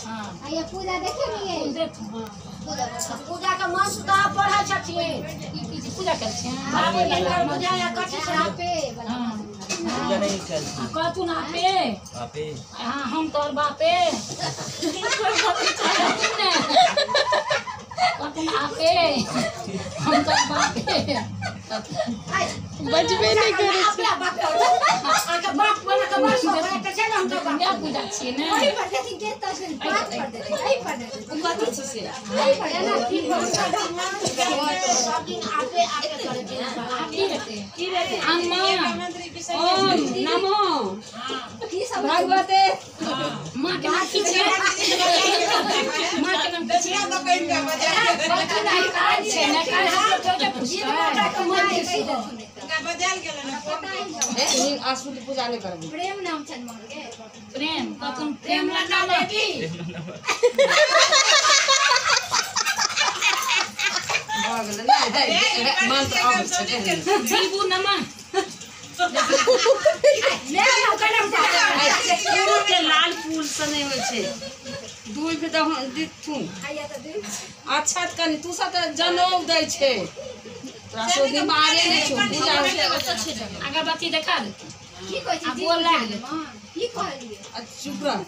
हां ये पूजा देखियो नहीं है देखो हां पूजा का मन सुधा पढ़ा छथिन की पूजा कर छी बाबू लेकर पूजा या कथि से पे हां पूजा नहीं करती कहतु ना पे आपे हां हम तोर बापे आपे हम तोर बापे बजबे नहीं करे अपना बाप आके बाप बना के बाप बना के चल हम तो बाप क्या पूजा छी ने वही पर देखी के तो बात कर देते वही पर देते कथि छी से वही पर है ना ठीक है सब दिन आके आके करे की रहते अम्मा ओम नमो की सब भगवते मां के नाम की छै मां के नाम की छै तो कहीं का मजा नहीं काज छै ना काज तो के पूछता का बदल गेल ना आसुद पूजा नहीं करबी प्रेम नाम छन मोर के प्रेम कतन प्रेम ना देवी भगल ना मंत्र अब छै जीवू नमः ले ना कलम फूल के लाल फूल सने होय छै दूई पे द दिथु आया तो दे अच्छा कनी तू सब त जनौ दै छै तोरा सो बीमारे नै छौ पूजा अगरबत्ती देखा दे की कहै छी बोल लाग की कहलिए चुप रह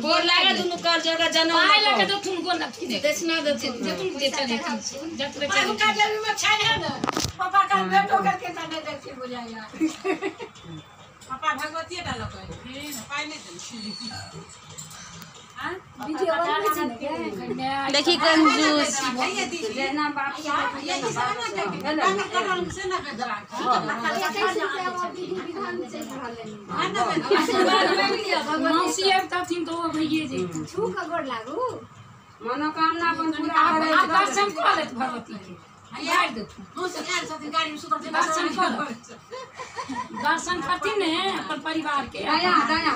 बोल लागे दुनु कर जगह जनौ पाए लगे तो तुम को न दक्षिणा दे तुम देता नहीं जतरे बाबू का जन्म में छाय है ना पापा का बेटो करके जाने देखी बुझाया पापा भगवती डालो कहे पाए नहीं दे वीडियो बनबै छी ने देखी कंजूस जेना बाप ये किसान ना के कटल से ना के दरा मौसी अब तथिन तो भइए जे छू का गोड़ लागू मनोकामना अपन पूरा करे दर्शन कर ले भगवती के यार दे हम से यार साथ गाड़ी में सुतर दर्शन कर दर्शन करती ने अपन परिवार के दाया हाथ दाया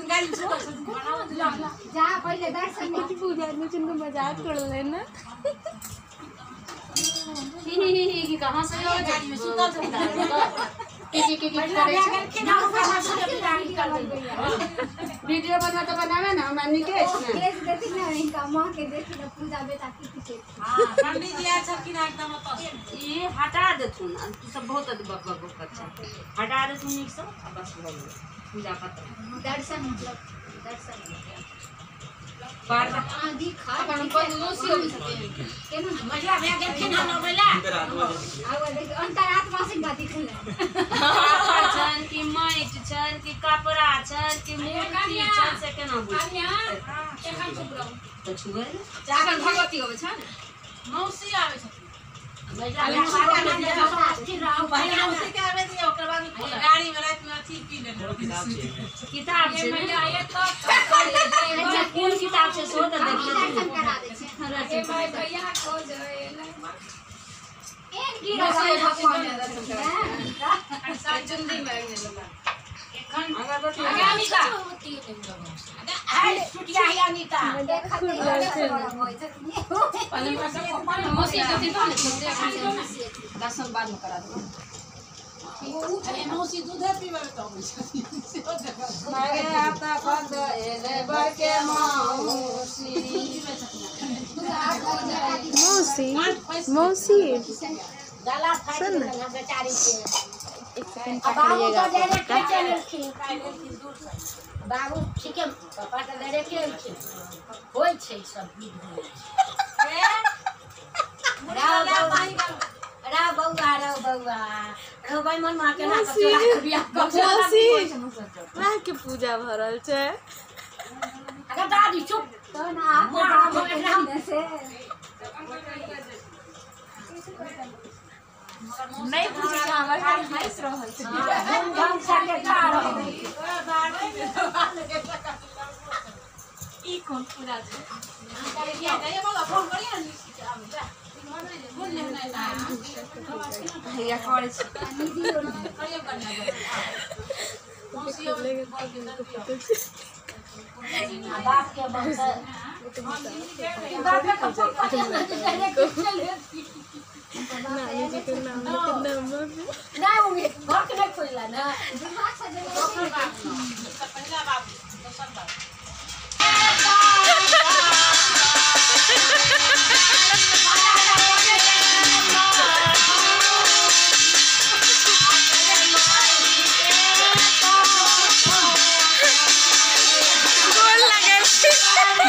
गाड़ी में सुतर जा पहले दर्शन नहीं पूजा में चिन्ह मजाक कर लेना ही कहां से हो गाड़ी में सुतर वीडियो बना तो बनावे ना हमरा निकेश ने केस देती ना इनका मां के देखी ना पूजा बेटा की पीछे हां पंडित जी आ सब की ना एकदम ये हटा देथुन तू सब बहुत बक कर छै हटा देथुन नीक से बस हो गेल पूजा खत्म दर्शन मतलब दर्शन बार आदि खा अपन कोई दोषी हो सके केना मजा भे गेल केना न बोला आवा देख अंतरात्मा से बात दिखले छन की माइट छन की कपड़ा छन की मूर्ति छन से केना बुझ एखन चुप रहो तो छुए जागन भगवती होवे छन मौसी आवे छथिन गाड़ी में रात में अथी पी लेना किताब से कौन किताब से सो तो देखिए दर्शन करा दे छे भैया खो जाए एक गिरा भगवान दर्शन करा चुंदी में एखन अनिता हाय छुटिया है अनिता देखत नहीं बड़ा होय छथिन मौसी कथि तो दर्शन बाद में करा दो वो उठे मौसी दूध पीवे तो मागे आता पद एले बर के मौसी मौसी गला फाट गया बेचारी के एक सेकंड बाबू पकड़िएगा तो डायरेक्ट चैनल की बाबू ठीक है पापा तो डायरेक्ट होय छै सब विध राव बउआ रो भाई मन मां के ना कचरा बिया मौसी मां के पूजा भरल छै अगर दादी चुप तो ना आप से नहीं पूछे हमर खाली हंस रहल छै हम साके का ई कोन पूजा छै भैया करे छै बाप के बहुत नानी जी के नाम लेके नंबर नहीं वो घर के नहीं खोलला ना दिमाग से दोसर बात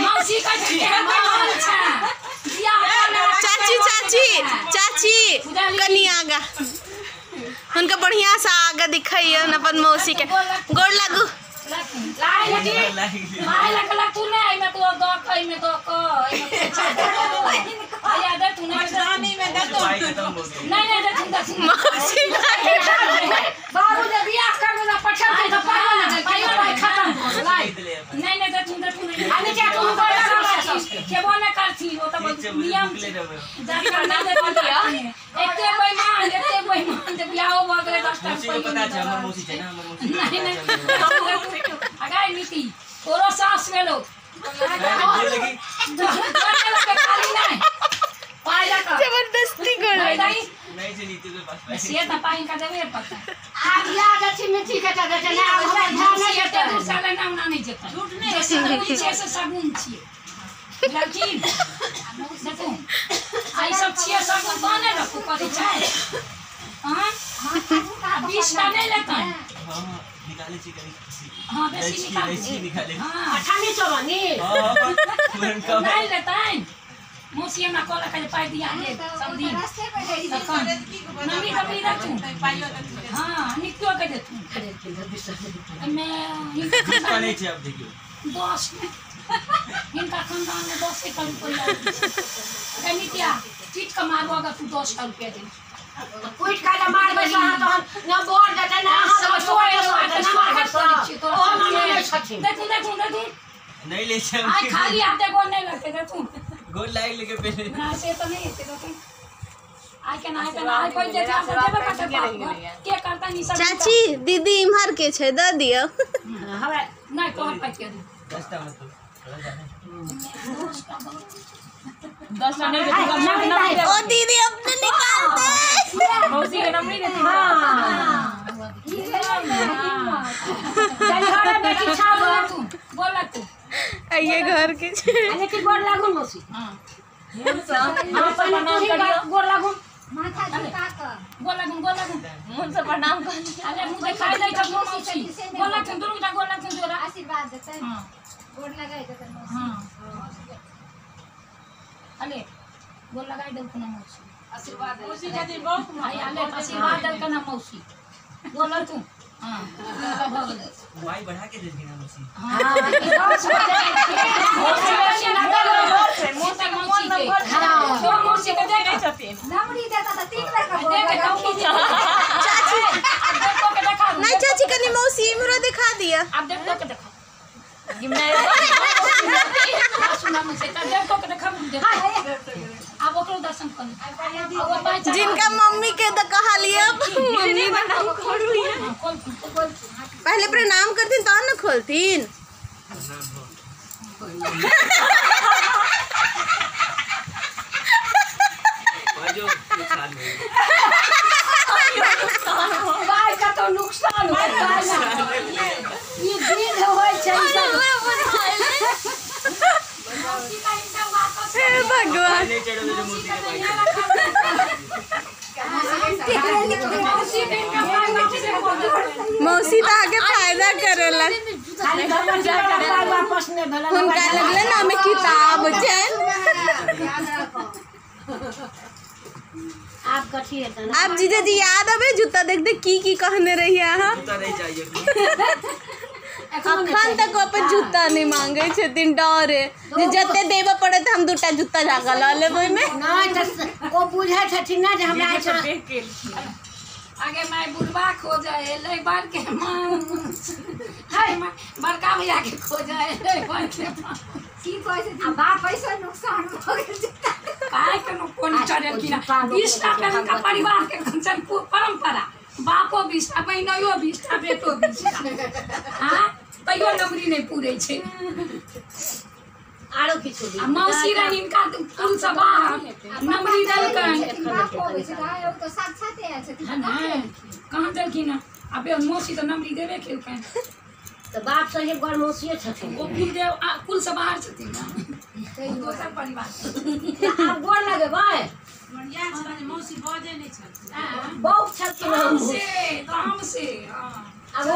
मौसी का चाची चाची चाची कनी आगा उनका बढ़िया सा आगा दिखाइए अपन मौसी के गोड़ लागू लाई लगी माय लगला तू नहीं मैं तो दो कई में दो को आया दे तू नहीं में दे तो नहीं दे तू मौसी बाबू ने बियाह कर ना पछा के तो पाई खत्म लाई नहीं दे तू नहीं आने क्या तू के बोने करथी वो तो नियम जाकर ना दे दिया एकते बेईमान दे बियाह हो गए 10 मौसी को पता है हमर मौसी है ना हमर मौसी नहीं अगाई नीति तोरो सास में लो लगी खाली नहीं पाई लगा जबरदस्ती कर नहीं से नीति के पास पैसे से त पाई का देवे पता आप याद अच्छी मिठी के त देते ना हमरा ध्यान नहीं ये देते तो साले नाम ना नहीं जेता झूठ नहीं जैसे पीछे से साबुन छिए लड़की देखो आई सब छिए साबुन बने रखो करी चाहे हां 20 का नहीं लेता हां निकाले छी करी हां बेसी निकाले हां अठानी चवनी हां तुरंत का नहीं लेता है मौसी हमरा कॉल कर पाई दिया है सब दिन रास्ते पे है नमी कमी रखूं पाइयो दे हां निक्यो के दे तू मैं पानी छी अब देखियो 10 इनका खानदान में 10 का रुपया कहीं क्या चीज का मारवागा तू 10 का रुपया दे कुछ काला मार बसा तो न बोर देते ना हम तो तो ओ मने छथि देखू नहीं ले छी आज खाली हाथे गोल नहीं लगते देखू गोल लाइक लेके पहले ना से तो नहीं है देखो आज के ना कोई जे जा देबे के करता नहीं सब चाची दीदी इम्हर के छे द दियो हवे नहीं तोहर पाई के दे 10 टा मतलब थोड़ा जाने 10 नहीं दे ओ दीदी अपने निकाल दे मौसी के नंबर देती घर में की छा बोला तू ये घर के छे अने की गोर लागू मौसी हां हां प्रणाम करियो गोर लागू माथा झुका कर बोला मुझ से प्रणाम कर अरे मुझे खाई दे तो मौसी बोला तू दुनु जा बोला तू जोरा आशीर्वाद देते हां गोर लगाई देते हां अले बोल लगाई दे तू मौसी आशीर्वाद मौसी खातिर बहुत आई अले आशीर्वाद दे कना मौसी बोला तू हां भाई बढ़ा के दे देना मौसी हां मौसी के दे छथिन नमरी देता त 3 बार का दे के कहूं चाची देखो के देखा नहीं चाची कनी मौसी इमरो दिखा दिया अब देखो के देखो सुना मुझे त देखो के देखा अब ओकरो दर्शन कर जिनका मम्मी के तो कहा लिया मम्मी पहले प्रणाम करती तो न खोलतीन जो नुकसान है भाई का तो नुकसान होता है ये दिन होय छै हे भगवान नहीं चढ़ो तो मौसी के पास मौसी तो आगे फायदा करेला खाली भगवान जी का वापस ने भला उनका लगले ना में किताब चैन आप कथी है तना आप जीजा जी याद आवे जूता देख देख की कहने रही हां जूता नहीं चाहिए अखन तक अपन जूता नहीं मांगे छथिन डरे जे जते देबे पड़े त हम दूटा जूता जागा ल लेबै में नहीं त ओ बुझै छथिन ना जे हमरा ऐसा आगे मैं बुढ़वा खो जाए ले बार के मां हाय बड़का भैया के खो जाए ले बार के की कहै छै आ बाप पैसा नुकसान हो गेल काय के नो कोन करे कि ना 20 टा का परिवार के कंचन परंपरा बापो 20 टा बहिनोयो 20 टा बेटो 20 टा हां तैयो नौकरी नहीं पूरे छे आरो किछु आ मौसी रही इनका कुल सब बाहर नौकरी दल कर बाप होय छै भाई तो साथ साथे आयल छै कहां देलखिन अबे मौसी तो नौकरी देबे केलकन तो बाप सही गरमौसिए छथिन वो कुल से बाहर छथिन दोसर परिवार आप गोर लगेबै बढ़िया छै मौसी बजे नहीं छै बहुत छथिन हमसे अब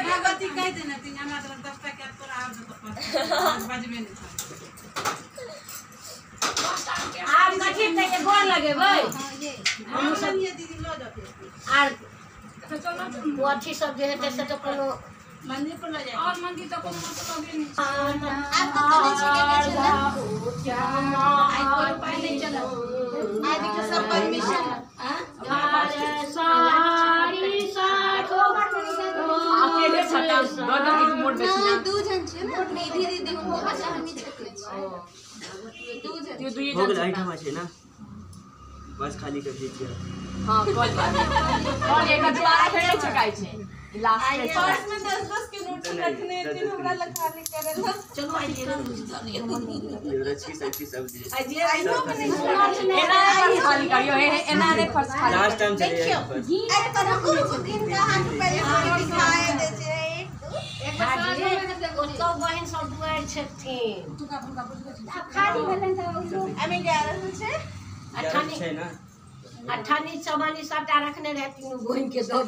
भगवती कह देना तीन हमरा तरफ 10 टका तोरा आब बजबे नहीं आप कथी के गोर लगेबै हम सब ये दीदी लो जाते आर वो अथी सब जे हेतै से तो कोनो मंदिर पर ले जाए और मंदिर तो कोनो मतलब नहीं आप तो कने छिके आई कोई पाए नहीं चला आज के सब परमिशन सारी साठो अकेले छटा दोनों की मोड़ बेचना दू जन छै मोड़ नहीं दीदी को अच्छा हम छके दू जन ये दुई हो गया आइटम আছে ना बस खाली कर दीजिए हां कोई बात नहीं और एक द्वारा फेरे छकाई छै लास्ट में पर्स में 10-10 के नोट रखने दिन हमरा लखाली करेला चलो आइए युवराज की सब्जी ये आई तो नहीं एना पर्स खाली करियो एना ने पर्स खाली लास्ट टाइम चले अरे तो कुछ दिन का हाथ पहले दिखाए दे छै तो बहन सब दुआर छथिन खाली भेलन त हमें 11 छै है ना अठानी चमानी सबटा रखने रहती बहन के दो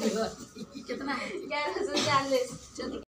कितना है 1140